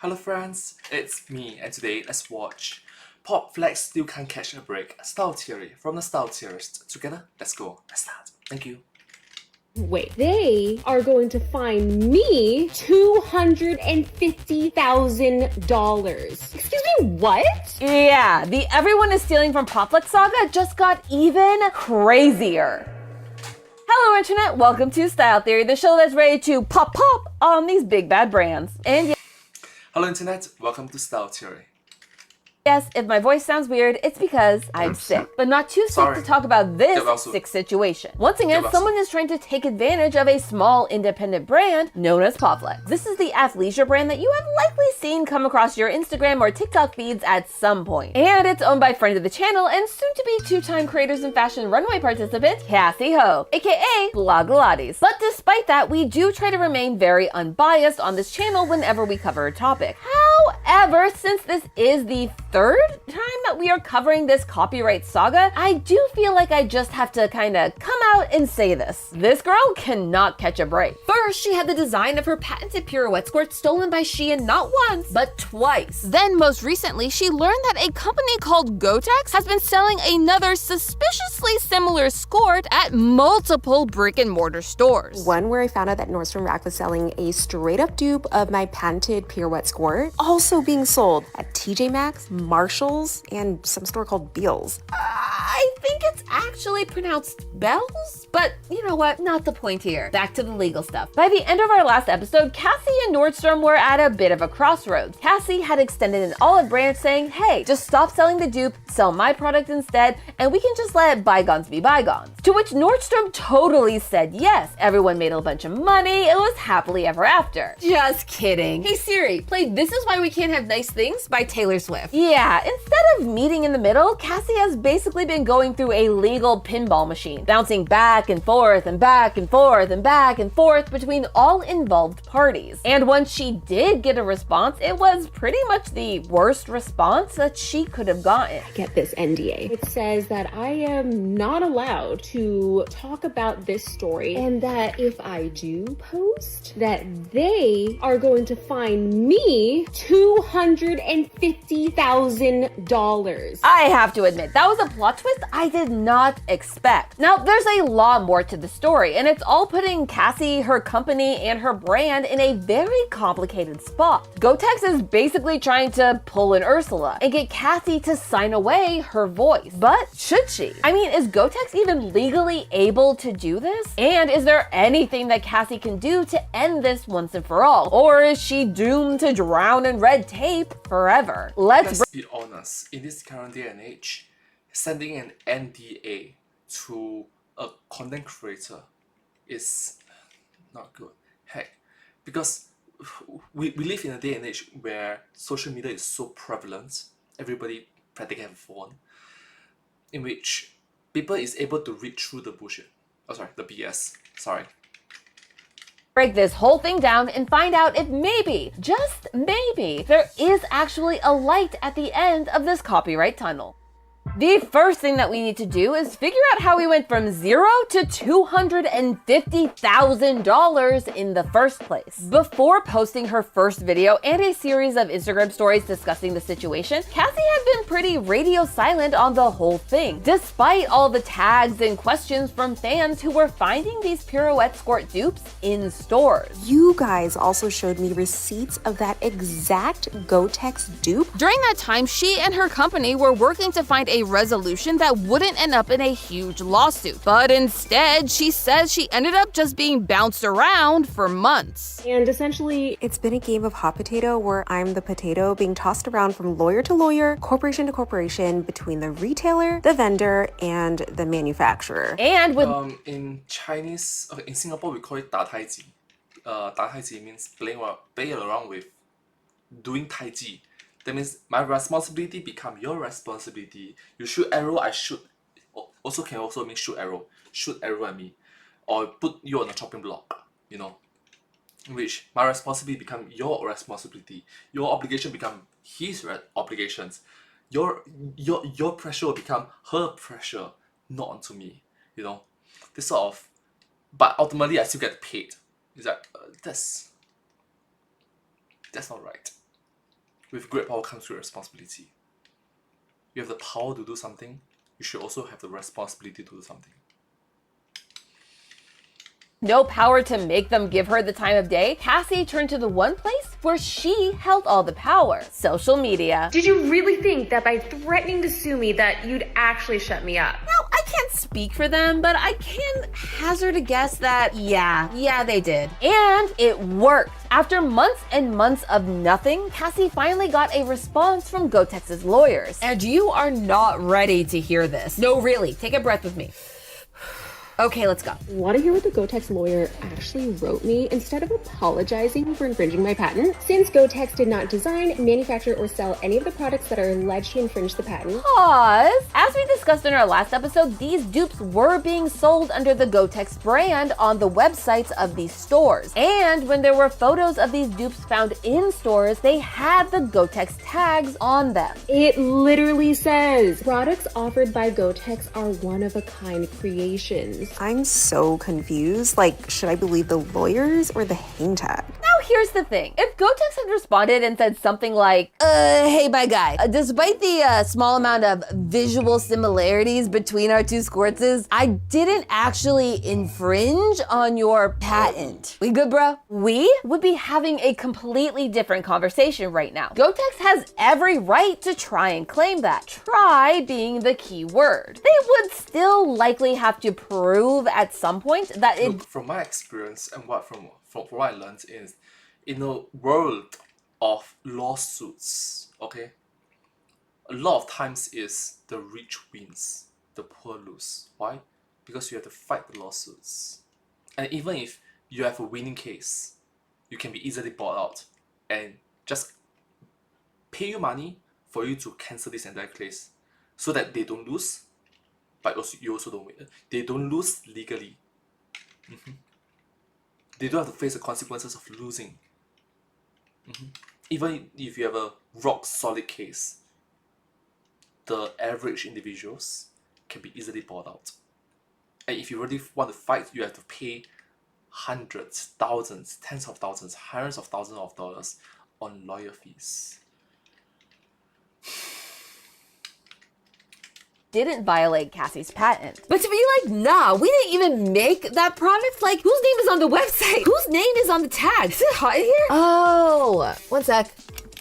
Hello friends, it's me and today let's watch POPFLEX Still Can't Catch a Break, Style Theory from the Style Theorist. Together, let's go. Let's start. Thank you. Wait, they are going to fine me $250,000. Excuse me, what? Yeah, the everyone is stealing from POPFLEX saga just got even crazier. Hello internet, welcome to Style Theory, the show that's ready to pop on these big bad brands. And Hello internet, welcome to Style Theory. yes, if my voice sounds weird, it's because I'm sick. But not too sick Sorry. to talk about this also. sick situation. Once again, someone is trying to take advantage of a small independent brand known as POPFLEX. This is the athleisure brand that you have likely seen come across your Instagram or TikTok feeds at some point. And it's owned by friend of the channel and soon to be two-time creators in fashion runway participant, Cassie Ho, aka Glagolates. But despite that, we do try to remain very unbiased on this channel whenever we cover a topic. However, since this is the third time that we are covering this copyright saga, I do feel like I just have to kind of come out and say this. This girl cannot catch a break. First, she had the design of her patented pirouette skirt stolen by Shein not once, but twice. Then, most recently, she learned that a company called Gotex has been selling another suspiciously similar skirt at multiple brick-and-mortar stores. One where I found out that Nordstrom Rack was selling a straight-up dupe of my patented pirouette skirt, also being sold at TJ Maxx, Marshalls, and some store called Beals. I think it's actually pronounced Bells, but you know what? Not the point here. Back to the legal stuff. By the end of our last episode, Cassie and Nordstrom were at a bit of a crossroads. Cassie had extended an olive branch saying, hey, just stop selling the dupe, sell my product instead, and we can just let bygones be bygones. To which Nordstrom totally said yes. Everyone made a bunch of money. It was happily ever after. Just kidding. Hey Siri, play This Is Why We Can't Have Nice Things by Taylor Swift. Yeah, instead of meeting in the middle, Cassie has basically been going through a legal pinball machine, bouncing back and forth and back and forth and back and forth between all involved parties. And once she did get a response, it was pretty much the worst response that she could have gotten. Get this NDA. It says that I am not allowed to talk about this story, and that if I do post, that they are going to fine me $250,000. I have to admit, that was a plot twist I did not expect. Now, there's a lot more to the story, and it's all putting Cassie, her company, and her brand in a very complicated spot. Gotex is basically trying to pull an Ursula and get Cassie to sign away her voice. But should she? I mean, is Gotex even legally able to do this? And is there anything that Cassie can do to end this once and for all? Or is she doomed to drown in red tape forever? Let's be honest, in this current day and age, sending an NDA to a content creator is not good. Heck, because we live in a day and age where social media is so prevalent, everybody practically have a phone, in which people is able to read through the bullshit. Oh sorry, the BS. Sorry. Break this whole thing down and find out if maybe, just maybe, there is actually a light at the end of this copyright tunnel. The first thing that we need to do is figure out how we went from $0 to $250,000 in the first place. Before posting her first video and a series of Instagram stories discussing the situation, Cassie had been pretty radio silent on the whole thing, despite all the tags and questions from fans who were finding these pirouette skirt dupes in stores. You guys also showed me receipts of that exact Gotex dupe. During that time, she and her company were working to find a resolution that wouldn't end up in a huge lawsuit. But instead, she says she ended up just being bounced around for months. And essentially, it's been a game of hot potato where I'm the potato being tossed around from lawyer to lawyer, corporation to corporation, between the retailer, the vendor, and the manufacturer. And with in Chinese, okay, in Singapore we call it 打太极. 打太极 means playing around with doing tai chi. That means my responsibility become your responsibility. You shoot arrow, I shoot. Also can also mean shoot arrow. Shoot arrow at me, or put you on a chopping block. You know, in which my responsibility become your responsibility. Your obligation become his obligations. Your pressure will become her pressure, not onto me. You know, this sort of. But ultimately, I still get paid. Is that that's not right. with great power comes great responsibility. You have the power to do something, you should also have the responsibility to do something. No power to make them give her the time of day, Cassie turned to the one place where she held all the power: social media. Did you really think that by threatening to sue me that you'd actually shut me up? Now, I can't speak for them, but I can hazard a guess that, yeah, they did. And it worked. After months and months of nothing, Cassie finally got a response from GoTex's lawyers. And you are not ready to hear this. No, really, take a breath with me. Okay, let's go. Want to hear what the GoTex lawyer actually wrote me instead of apologizing for infringing my patent? Since GoTex did not design, manufacture, or sell any of the products that are alleged to infringe the patent. Pause. As we discussed in our last episode, these dupes were being sold under the GoTex brand on the websites of these stores. And when there were photos of these dupes found in stores, they had the GoTex tags on them. It literally says, products offered by GoTex are one-of-a-kind creations. I'm so confused. Like, should I believe the lawyers or the hang tag? Now here's the thing. If GoTex had responded and said something like, hey, bye guy, despite the small amount of visual similarities between our two squirts, I didn't actually infringe on your patent. We good, bro? We would be having a completely different conversation right now. GoTex has every right to try and claim that. Try being the key word. They would still likely have to prove at some point that it... Look, from my experience and from what I learned is, in a world of lawsuits, okay, a lot of times is the rich wins, the poor lose. Why? Because you have to fight the lawsuits. And even if you have a winning case, you can be easily bought out and just pay you money for you to cancel this entire case so that they don't lose, but also, you also don't win. They don't lose legally. They don't have to face the consequences of losing. Even if you have a rock solid case, the average individuals can be easily bought out. And if you really want to fight, you have to pay hundreds, thousands, tens of thousands, hundreds of thousands of dollars on lawyer fees. Didn't violate Cassie's patent. But to be like, nah, we didn't even make that product. Like, whose name is on the website? Whose name is on the tag? Is it hot in here? Oh, one sec.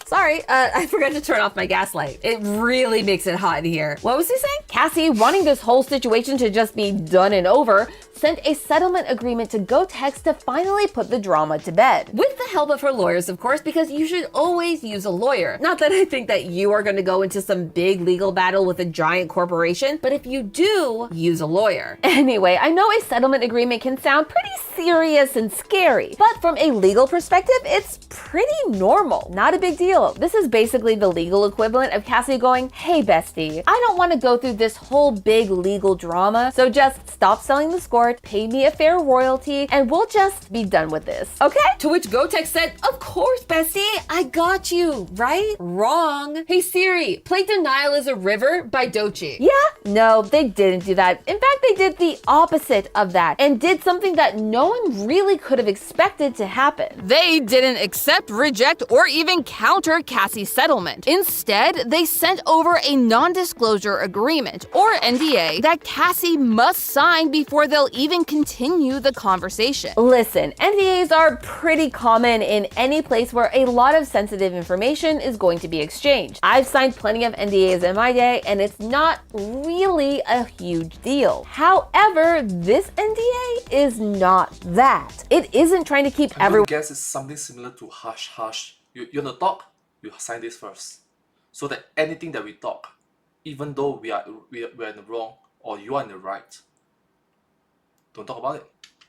Sorry, I forgot to turn off my gas light. It really makes it hot in here. What was he saying? Cassie, wanting this whole situation to just be done and over, sent a settlement agreement to GoTex to finally put the drama to bed. With the help of her lawyers, of course, because you should always use a lawyer. Not that I think that you are going to go into some big legal battle with a giant corporation, but if you do, use a lawyer. Anyway, I know a settlement agreement can sound pretty serious and scary, but from a legal perspective, it's pretty normal. Not a big deal. This is basically the legal equivalent of Cassie going, hey bestie, I don't want to go through this whole big legal drama, so just stop selling the score, pay me a fair royalty, and we'll just be done with this, okay? To which GoTex said, of course, bestie, I got you, right? Wrong. Hey Siri, play Denial is a River by Doechii. Yeah? No, they didn't do that. In fact, they did the opposite of that and did something that no one really could have expected to happen. They didn't accept, reject, or even counter Cassie's settlement. Instead, they sent over a non-disclosure agreement, or NDA, that Cassie must sign before they'll even continue the conversation. Listen, NDAs are pretty common in any place where a lot of sensitive information is going to be exchanged. I've signed plenty of NDAs in my day, and it's not really a huge deal. However, this NDA is not that. It isn't trying to keep everyone... I guess it's something similar to hush hush. You want to talk? You sign this first, so that anything that we talk, even though we are in the wrong or you are in the right, don't talk about it.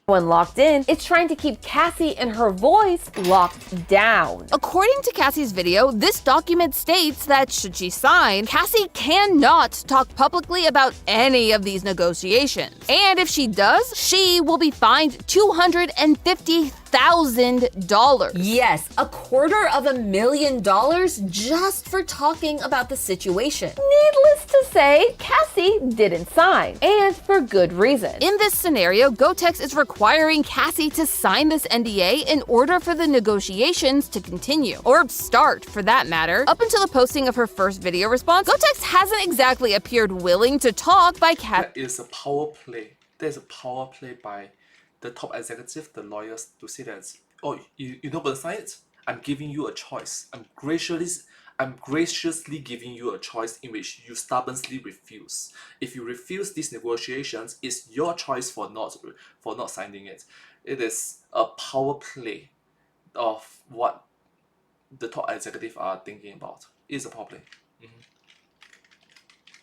When locked in, it's trying to keep Cassie and her voice locked down. According to Cassie's video, this document states that should she sign, Cassie cannot talk publicly about any of these negotiations. And if she does, she will be fined $250,000. $250,000. Yes, $250,000 just for talking about the situation. Needless to say, Cassie didn't sign, and for good reason. In this scenario, Gotex is requiring Cassie to sign this NDA in order for the negotiations to continue, or start for that matter. Up until the posting of her first video response, Gotex hasn't exactly appeared willing to talk by That is a power play. There's a power play by the top executive, the lawyers, to say that, oh, you're not gonna sign it? I'm giving you a choice. I'm graciously giving you a choice in which you stubbornly refuse. If you refuse these negotiations, it's your choice for not signing it. It is a power play of what the top executive are thinking about. It's a power play.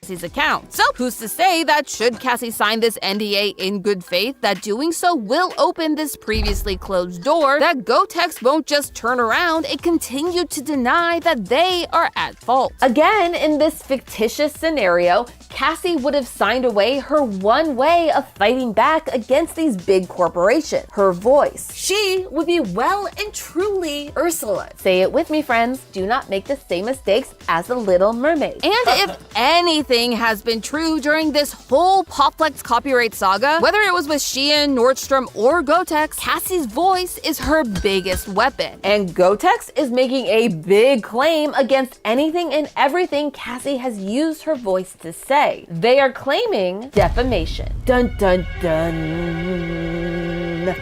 Cassie's account. So who's to say that should Cassie sign this NDA in good faith, that doing so will open this previously closed door, that Gotex won't just turn around and continue to deny that they are at fault. Again, in this fictitious scenario, Cassie would have signed away her one way of fighting back against these big corporations, her voice. She would be well and truly Ursula. Say it with me, friends. Do not make the same mistakes as the Little Mermaid. And if anything has been true during this whole POPFLEX copyright saga, whether it was with Shein, Nordstrom, or Gotex, Cassie's voice is her biggest weapon. And Gotex is making a big claim against anything and everything Cassie has used her voice to say. They are claiming defamation. Dun dun dun.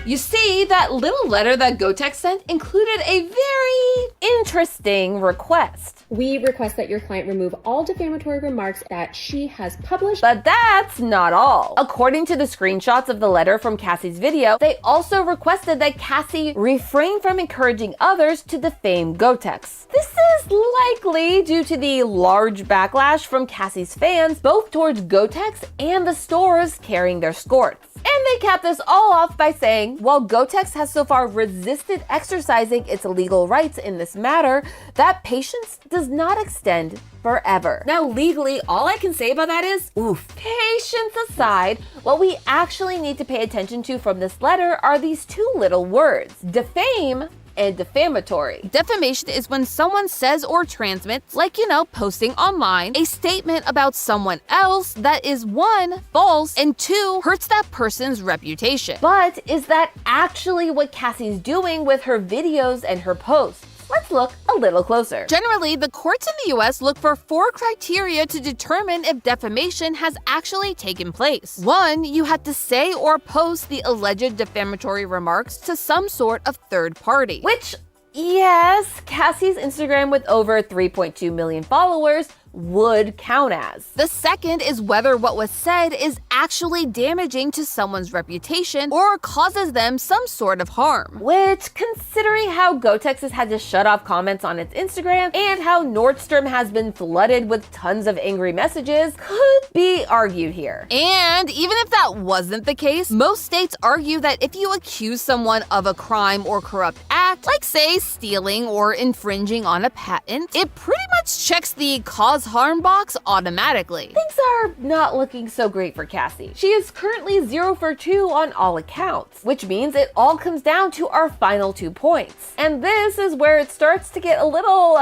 You see, that little letter that Gotex sent included a very interesting request. We request that your client remove all defamatory remarks that she has published. But that's not all. According to the screenshots of the letter from Cassie's video, they also requested that Cassie refrain from encouraging others to defame Gotex. This is likely due to the large backlash from Cassie's fans, both towards Gotex and the stores carrying their skirts. And they cap this all off by saying, while Gotex has so far resisted exercising its legal rights in this matter, that patience does not extend forever. Now, legally, all I can say about that is, oof. Patience aside, what we actually need to pay attention to from this letter are these two little words: defame and defamatory. Defamation is when someone says or transmits, like, posting online, a statement about someone else that is, one, false, and two, hurts that person's reputation. But is that actually what Cassie's doing with her videos and her posts? Let's look a little closer. Generally, the courts in the US look for 4 criteria to determine if defamation has actually taken place. 1, you have to say or post the alleged defamatory remarks to some sort of third party. Which, yes, Cassie's Instagram with over 3.2 million followers would count as. The second is whether what was said is actually damaging to someone's reputation or causes them some sort of harm. Which, considering how Gotex has had to shut off comments on its Instagram and how Nordstrom has been flooded with tons of angry messages, could be argued here. And even if that wasn't the case, most states argue that if you accuse someone of a crime or corrupt act, like say stealing or infringing on a patent, it pretty much checks the cause harm box automatically. Things are not looking so great for Cassie. She is currently 0 for 2 on all accounts, which means it all comes down to our final 2 points. And this is where it starts to get a little,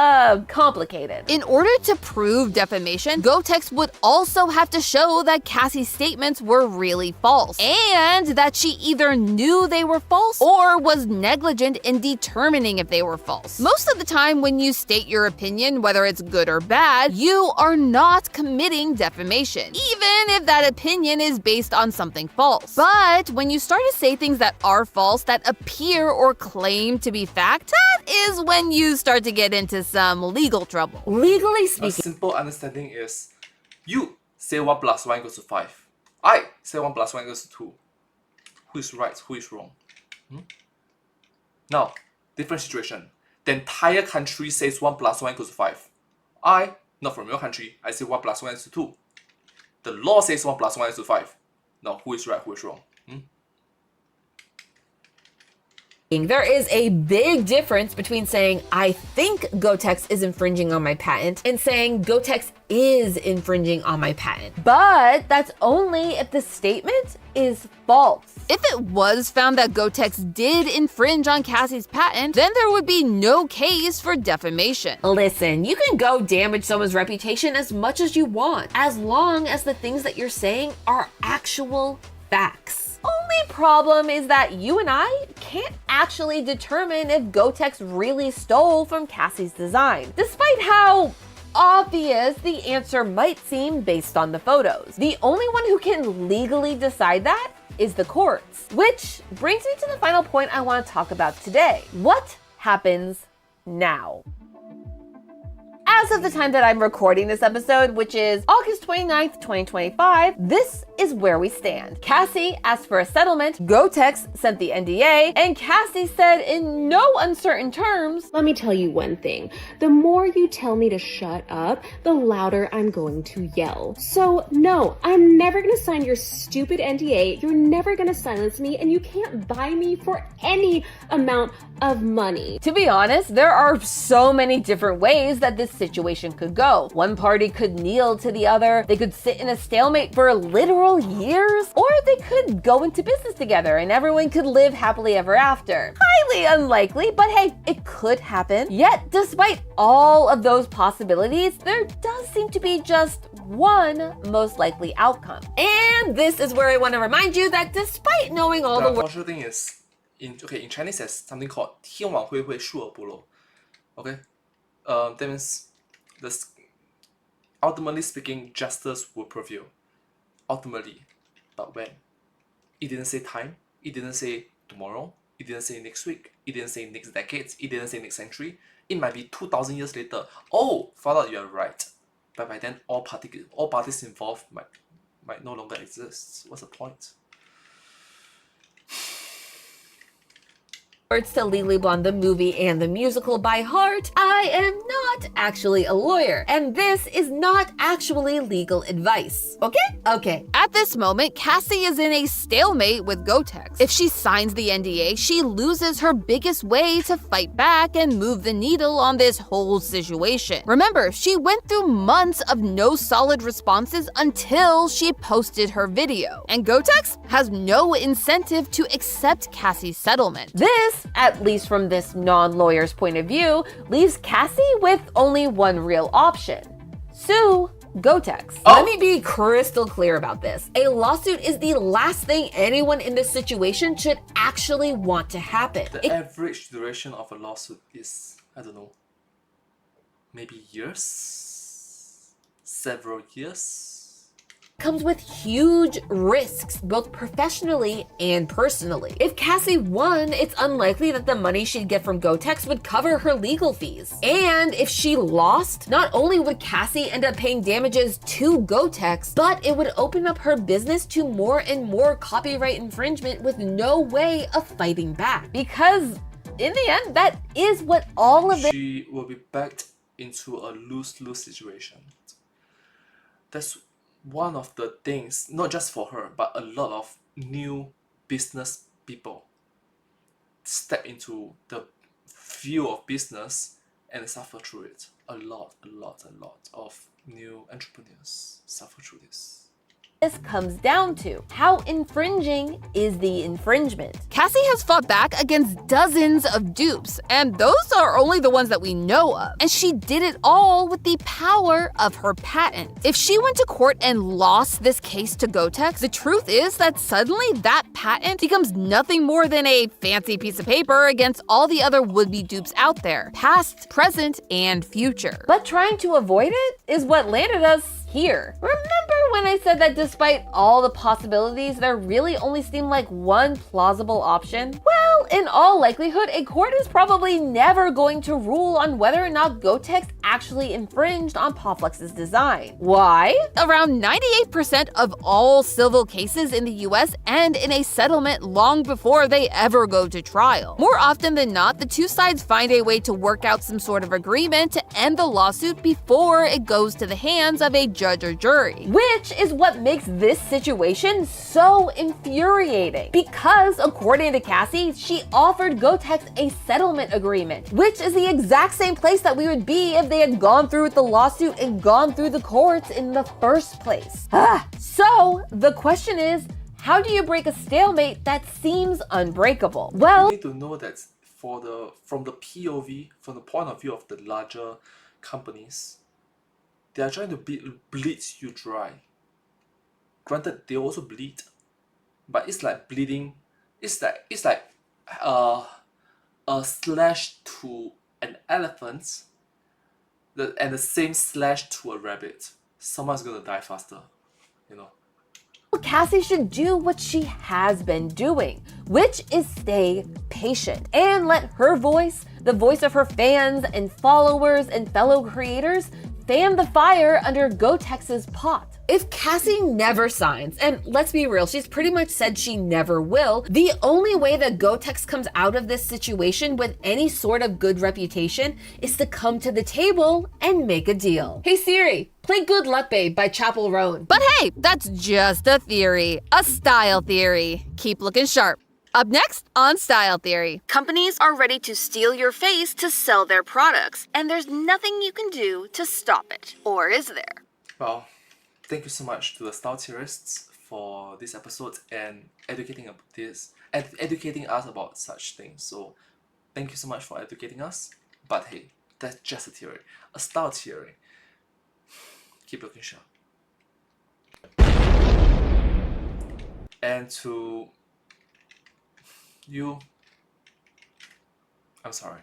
complicated. In order to prove defamation, Gotex would also have to show that Cassie's statements were really false, and that she either knew they were false or was negligent in determining if they were false. Most of the time when you state your opinion, whether it's good or bad, you are not committing defamation, even if that opinion is based on something false. But when you start to say things that are false, that appear or claim to be fact, that is when you start to get into some legal trouble. Legally speaking, a simple understanding is, you say 1 + 1 = 5. I say 1 + 1 = 2. Who is right? Who is wrong? Now, different situation. The entire country says 1 + 1 = 5. I, not from your country, I say 1 + 1 = 2. The law says 1 + 1 = 5. Now, who is right? Who is wrong? There is a big difference between saying, I think Gotex is infringing on my patent, and saying Gotex is infringing on my patent. But that's only if the statement is false. If it was found that Gotex did infringe on Cassie's patent, then there would be no case for defamation. Listen, you can go damage someone's reputation as much as you want, as long as the things that you're saying are actual facts. Only problem is that you and I can't actually determine if Gotex really stole from Cassie's design, despite how obvious the answer might seem based on the photos. The only one who can legally decide that is the courts. Which brings me to the final point I want to talk about today. What happens now? As of the time that I'm recording this episode, which is August 29th, 2025, this is where we stand. Cassie asked for a settlement, Gotex sent the NDA, and Cassie said in no uncertain terms, Let me tell you one thing. The more you tell me to shut up, the louder I'm going to yell. So no, I'm never gonna sign your stupid NDA. You're never gonna silence me, and you can't buy me for any amount of money. To be honest, there are so many different ways that this situation could go. One party could kneel to the other, they could sit in a stalemate for literal years, or they could go into business together and everyone could live happily ever after. Highly unlikely, but hey, it could happen. Yet, despite all of those possibilities, there does seem to be just one most likely outcome. And this is where I want to remind you that despite knowing all The the unfortunate thing is, in Chinese there's something called 天网恢恢，疏而不漏. Okay, that means ultimately speaking, justice will prevail. Ultimately, but when? It didn't say time. It didn't say tomorrow. It didn't say next week. It didn't say next decades. It didn't say next century. It might be 2,000 years later. Oh, Father, you are right. But by then, all parties involved might no longer exist. What's the point? words to Legally Blonde, the movie and the musical by heart, I am not actually a lawyer, and this is not actually legal advice. Okay. At this moment, Cassie is in a stalemate with Gotex. If she signs the NDA, she loses her biggest way to fight back and move the needle on this whole situation. Remember, she went through months of no solid responses until she posted her video, and Gotex has no incentive to accept Cassie's settlement. This, at least from this non-lawyer's point of view, leaves Cassie with only one real option: sue Gotex. Let me be crystal clear about this. A lawsuit is the last thing anyone in this situation should actually want to happen. The average duration of a lawsuit is, I don't know, maybe years? Several years? Comes with huge risks, both professionally and personally. If Cassie won, it's unlikely that the money she'd get from Gotex would cover her legal fees. And if she lost, not only would Cassie end up paying damages to Gotex, but it would open up her business to more and more copyright infringement with no way of fighting back. Because in the end, that is what all of this— She will be backed into a lose-lose situation. That's one of the things, not just for her, but a lot of new business people step into the field of business and suffer through it. A lot of new entrepreneurs suffer through this. This comes down to how infringing is the infringement. Cassie has fought back against dozens of dupes, and those are only the ones that we know of. And she did it all with the power of her patent. If she went to court and lost this case to Gotex, the truth is that suddenly that patent becomes nothing more than a fancy piece of paper against all the other would-be dupes out there, past, present, and future. But trying to avoid it is what landed us here. Remember when I said that despite all the possibilities, there really only seemed like one plausible option? Well, in all likelihood, a court is probably never going to rule on whether or not Gotex actually infringed on POPFLEX's design. Why? Around 98% of all civil cases in the US end in a settlement long before they ever go to trial. More often than not, the two sides find a way to work out some sort of agreement to end the lawsuit before it goes to the hands of a judge or jury. Which which is what makes this situation so infuriating. Because according to Cassie, she offered Gotex a settlement agreement, which is the exact same place that we would be if they had gone through with the lawsuit and gone through the courts in the first place. So the question is, how do you break a stalemate that seems unbreakable? Well, You need to know that from the POV, from the point of view of the larger companies, they are trying to bleed you dry. Granted, they also bleed, but it's like bleeding. It's like a slash to an elephant, and the same slash to a rabbit. Someone's gonna die faster, you know. Cassie should do what she has been doing, which is stay patient and let her voice, the voice of her fans and followers and fellow creators, fan the fire under Gotex's pot. If Cassie never signs, and let's be real, she's pretty much said she never will, the only way that Gotex comes out of this situation with any sort of good reputation is to come to the table and make a deal. Hey Siri, play Good Luck Babe by Chapel Roan. But hey, that's just a theory, a style theory. Keep looking sharp. Up next on Style Theory. Companies are ready to steal your face to sell their products, and there's nothing you can do to stop it. Or is there? Well, thank you so much to the style theorists for this episode and educating us about such things. So thank you so much for educating us. But hey, that's just a theory, a style theory. Keep looking sharp. And to you, I'm sorry.